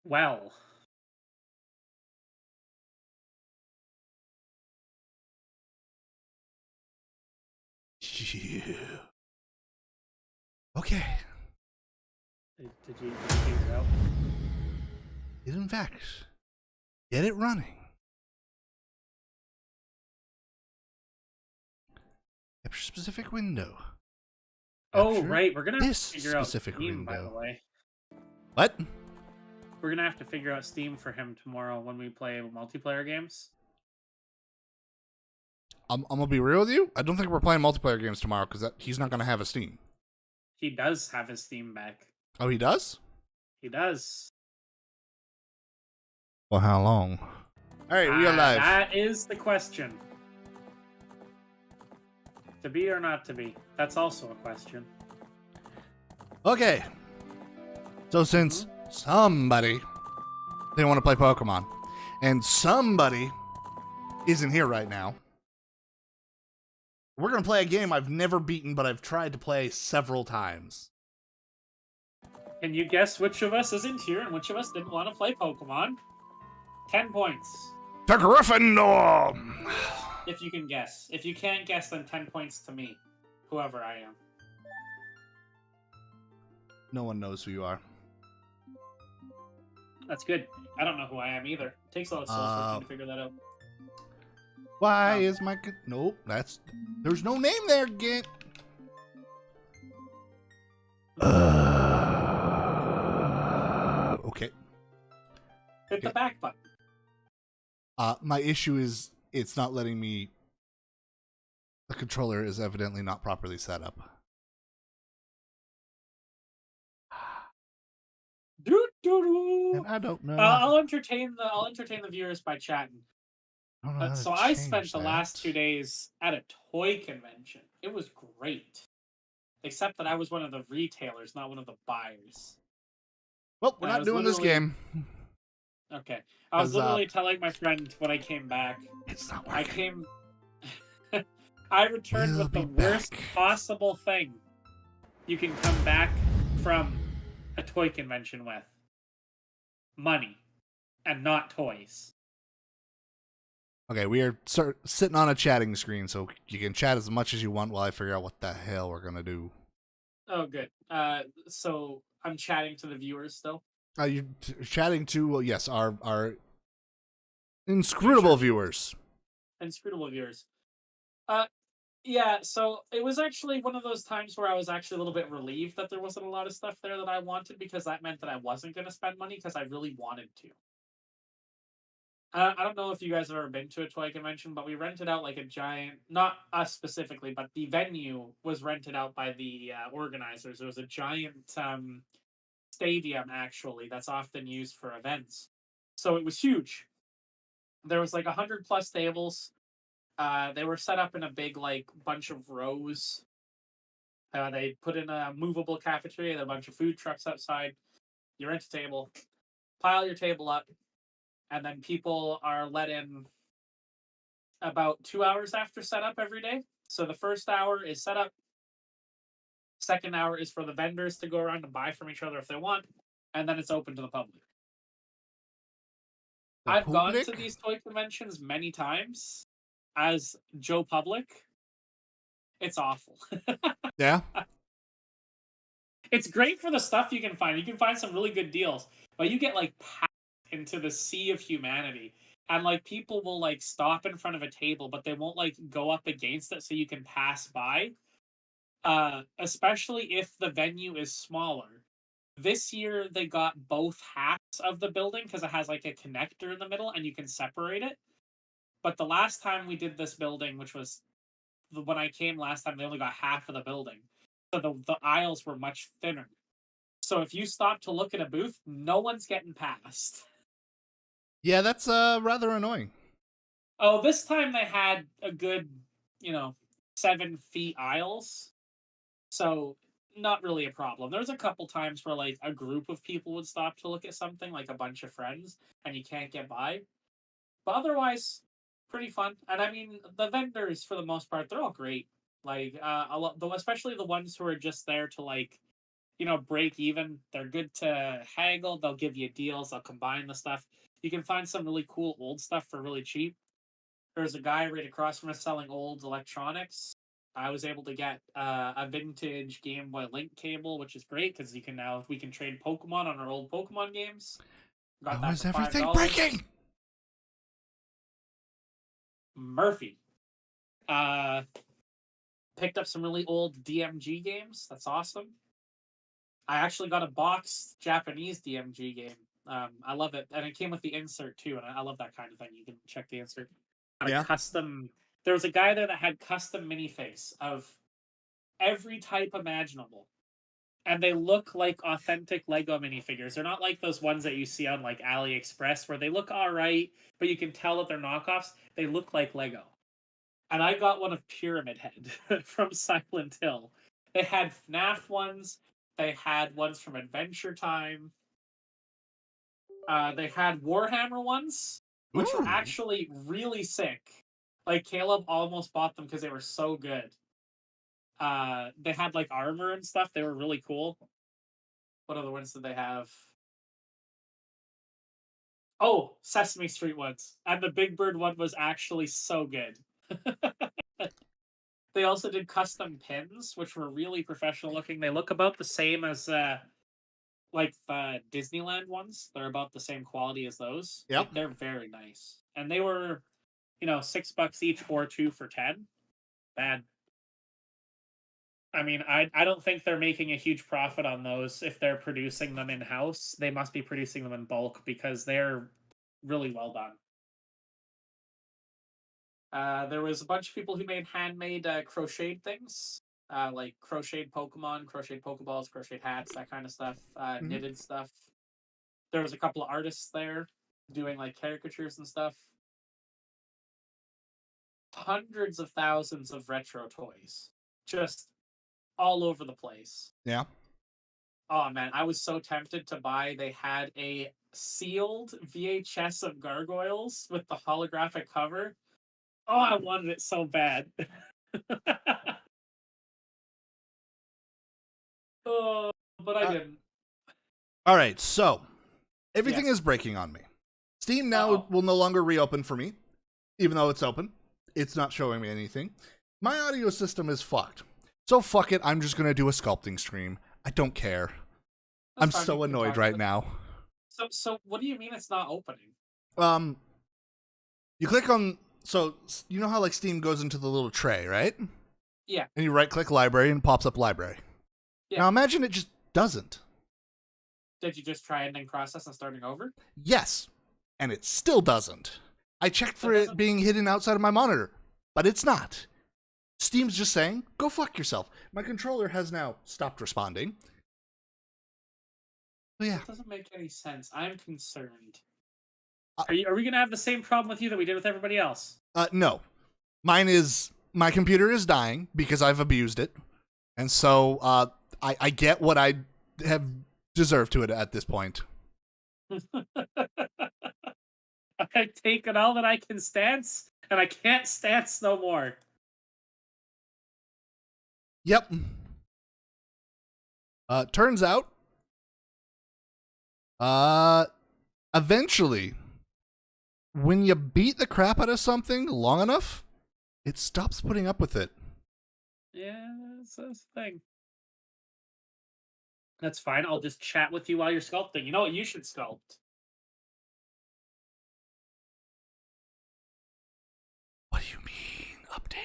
Well, Yeah. Okay. did you figure it out? Did in fact get it running. Capture specific window. Oh, Capture right. We're gonna have this to figure out specific Steam, by the window. way. What? We're gonna have to figure out Steam for him tomorrow when we play multiplayer games. I'm gonna be real with you. I don't think we're playing multiplayer games tomorrow because he's not gonna have a Steam. He does have his Steam back. Oh, he does? He does. Well, how long? All right, we are live. That is the question. To be or not to be? That's also a question. Okay. So since somebody didn't want to play Pokemon, and somebody isn't here right now, we're gonna play a game I've never beaten, but I've tried to play several times. Can you guess which of us isn't here and which of us didn't want to play Pokemon? 10 points. The Gryffindor! If you can guess. If you can't guess, then 10 points to me. Whoever I am. No one knows who you are. That's good. I don't know who I am either. It takes a lot of soul searching to figure that out. Why is my... Nope, that's... There's no name there, Gint. Okay. Hit the back button. My issue is it's not letting me... The controller is evidently not properly set up. And I don't know. I'll entertain the viewers by chatting. So I spent the last 2 days at a toy convention. It was great, except that I was one of the retailers, not one of the buyers. Well, we're not doing this game. Okay, I was literally telling my friend when I came back. It's not working. I returned with the worst possible thing you can come back from a toy convention with: money, and not toys. Okay, we are sitting on a chatting screen, so you can chat as much as you want while I figure out what the hell we're gonna do. Oh, good. So I'm chatting to the viewers still. You're chatting to, well, yes, our inscrutable viewers. Inscrutable viewers. Yeah, so it was actually one of those times where I was actually a little bit relieved that there wasn't a lot of stuff there that I wanted, because that meant that I wasn't going to spend money because I really wanted to. I don't know if you guys have ever been to a toy convention, but we rented out like a giant, not us specifically, but the venue was rented out by the organizers. It was a giant stadium, actually, that's often used for events. So it was huge. There was like 100+ tables. They were set up in a big like bunch of rows. They put in a movable cafeteria, a bunch of food trucks outside. You rent a table, pile your table up, and then people are let in about 2 hours after setup every day. So the first hour is setup. Second hour is for the vendors to go around and buy from each other if they want, and then it's open to the public. I've gone to these toy conventions many times as Joe Public. It's awful. Yeah. It's great for the stuff you can find. You can find some really good deals, but you get like packed into the sea of humanity. And like people will like stop in front of a table, but they won't like go up against it so you can pass by. Especially if the venue is smaller. This year they got both halves of the building because it has like a connector in the middle and you can separate it. But the last time we did this building, which was when I came last time, they only got half of the building. So the aisles were much thinner. So if you stop to look at a booth, no one's getting past. Yeah, that's rather annoying. Oh, this time they had a good, 7 feet aisles. So not really a problem. There's a couple times where like a group of people would stop to look at something, like a bunch of friends, and you can't get by. But otherwise, pretty fun. And I mean, the vendors for the most part, they're all great. Like a lot, though, especially the ones who are just there to like break even. They're good to haggle. They'll give you deals. They'll combine the stuff. You can find some really cool old stuff for really cheap. There's a guy right across from us selling old electronics. I was able to get a vintage Game Boy Link cable, which is great because we can trade Pokemon on our old Pokemon games. Got How that is for everything $5. breaking? Murphy. Uh, Picked up some really old DMG games. That's awesome. I actually got a boxed Japanese DMG game. I love it, and it came with the insert too, and I love that kind of thing. You can check the insert. Got a Yeah. custom. There was a guy there that had custom minifigs of every type imaginable, and they look like authentic Lego minifigures. They're not like those ones that you see on like AliExpress where they look all right, but you can tell that they're knockoffs. They look like Lego. And I got one of Pyramid Head from Silent Hill. They had FNAF ones. They had ones from Adventure Time. They had Warhammer ones, which were Ooh. actually really sick. Like Caleb almost bought them because they were so good. They had like armor and stuff. They were really cool. What other ones did they have? Oh, Sesame Street ones. And the Big Bird one was actually so good. They also did custom pins, which were really professional looking. They look about the same as like the Disneyland ones. They're about the same quality as those. Yep. Like they're very nice. And they were, $6 each or two for 10. Bad. I mean, I don't think they're making a huge profit on those if they're producing them in house. They must be producing them in bulk because they're really well done. There was a bunch of people who made handmade crocheted things, like crocheted Pokemon, crocheted Pokeballs, crocheted hats, that kind of stuff, knitted stuff. There was a couple of artists there doing like caricatures and stuff. Hundreds of thousands of retro toys, just all over the place. Yeah. Oh man, I was so tempted to buy. They had a sealed VHS of Gargoyles with the holographic cover. Oh, I wanted it so bad. Oh, but I didn't. All right, so everything Yes. is breaking on me. Steam now Uh-oh. will no longer reopen for me, even though it's open. It's not showing me anything. My audio system is fucked. So fuck it, I'm just gonna do a sculpting stream. I don't care. That's I'm fine, so we can annoyed talk right about it. now. So what do you mean it's not opening? You click on, so you know how like Steam goes into the little tray, right? Yeah. And you right click library and it pops up library. Yeah. Now imagine it just doesn't. Did you just try ending process and starting over? Yes, and it still doesn't. I checked for it being hidden outside of my monitor, but it's not. Steam's just saying, go fuck yourself. My controller has now stopped responding. So yeah. It doesn't make any sense. I'm concerned. Are we going to have the same problem with you that we did with everybody else? No. My computer is dying because I've abused it. And so I get what I have deserved to it at this point. I've taken all that I can stance, and I can't stance no more. Yep. Turns out, eventually, when you beat the crap out of something long enough, it stops putting up with it. Yeah, that's the thing. That's fine. I'll just chat with you while you're sculpting. You know what you should sculpt?